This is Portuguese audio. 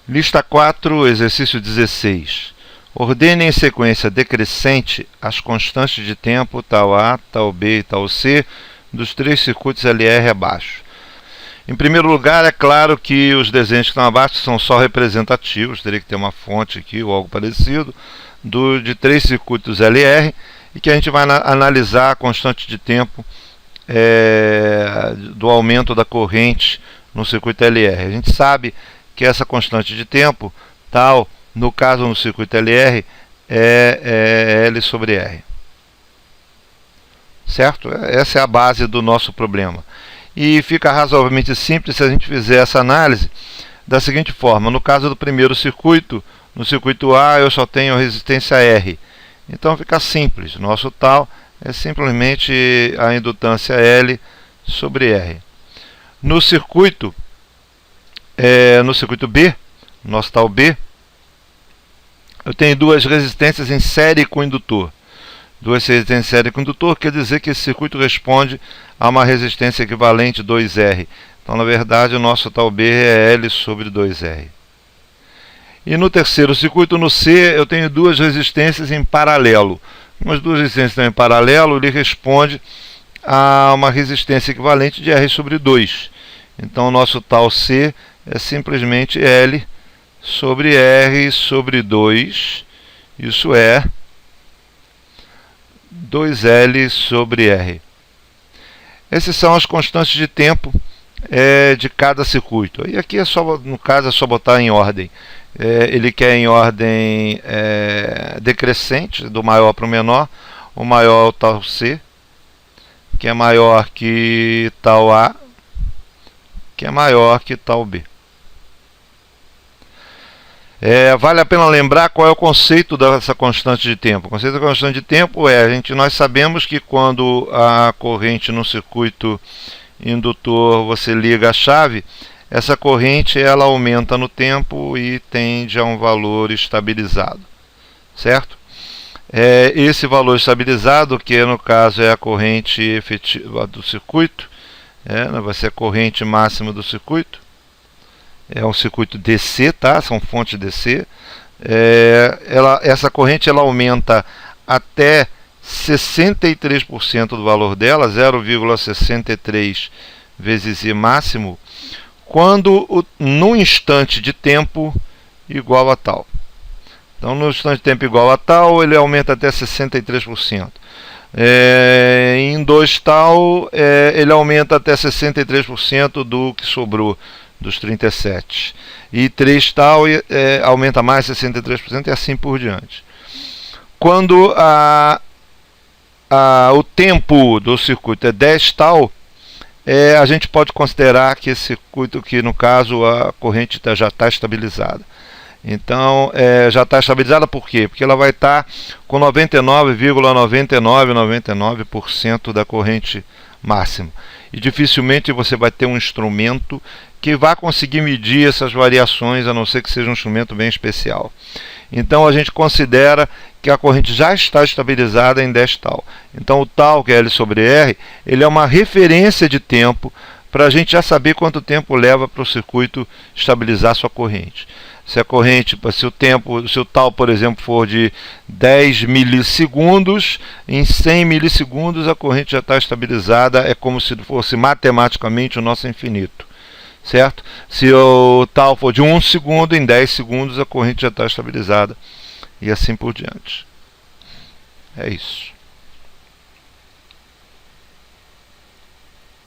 Lista 4, exercício 16. Ordene em sequência decrescente as constantes de tempo tal A, tal B e tal C dos três circuitos LR abaixo. Em primeiro lugar, é claro que os desenhos que estão abaixo são só representativos, teria que ter uma fonte aqui ou algo parecido, de três circuitos LR, e que a gente vai analisar a constante de tempo do aumento da corrente no circuito LR. A gente sabe que essa constante de tempo, tal, no caso no circuito LR, é L sobre R. Certo? Essa é a base do nosso problema. E fica razoavelmente simples se a gente fizer essa análise da seguinte forma. No caso do primeiro circuito, no circuito A eu só tenho a resistência R. Então fica simples. Nosso tal é simplesmente a indutância L sobre R. No circuito B, nosso tal B, eu tenho duas resistências em série com indutor. Duas resistências em série com indutor quer dizer que esse circuito responde a uma resistência equivalente 2R. Então, na verdade, o nosso tal B é L sobre 2R. E no terceiro circuito, no C, eu tenho duas resistências em paralelo. As duas resistências estão em paralelo, ele responde a uma resistência equivalente de R sobre 2. Então, o nosso tal C é simplesmente L sobre R sobre 2. Isso é 2L sobre R. Essas são as constantes de tempo de cada circuito. E aqui, no caso, é só botar em ordem. Ele quer em ordem decrescente, do maior para o menor. O maior é o tal C, que é maior que tal A, que é maior que tal B. Vale a pena lembrar qual é o conceito dessa constante de tempo. O conceito da constante de tempo nós sabemos que quando a corrente no circuito indutor você liga a chave, essa corrente ela aumenta no tempo e tende a um valor estabilizado, certo? Esse valor estabilizado, que no caso é a corrente efetiva do circuito, vai ser a corrente máxima do circuito. É um circuito DC, tá? São fontes DC. Essa corrente ela aumenta até 63% do valor dela, 0,63 vezes I máximo, quando no instante de tempo igual a tal. Então, no instante de tempo igual a tal, ele aumenta até 63%. Em 2 tal, ele aumenta até 63% do que sobrou dos 37. E 3 tal aumenta mais 63% e assim por diante. Quando o tempo do circuito é 10 tal, a gente pode considerar que esse circuito, que no caso a corrente já está estabilizada. Então, já está estabilizada por quê? Porque ela vai estar com 99,9999% da corrente máxima. E dificilmente você vai ter um instrumento que vá conseguir medir essas variações, a não ser que seja um instrumento bem especial. Então a gente considera que a corrente já está estabilizada em 10 tal. Então o tal, que é L sobre R, ele é uma referência de tempo para a gente já saber quanto tempo leva para o circuito estabilizar sua corrente. Se a corrente, se o tal, por exemplo, for de 10 milissegundos, em 100 milissegundos a corrente já está estabilizada, é como se fosse matematicamente o nosso infinito. Certo? Se o tal for de 1 segundo, em 10 segundos a corrente já está estabilizada e assim por diante. É isso.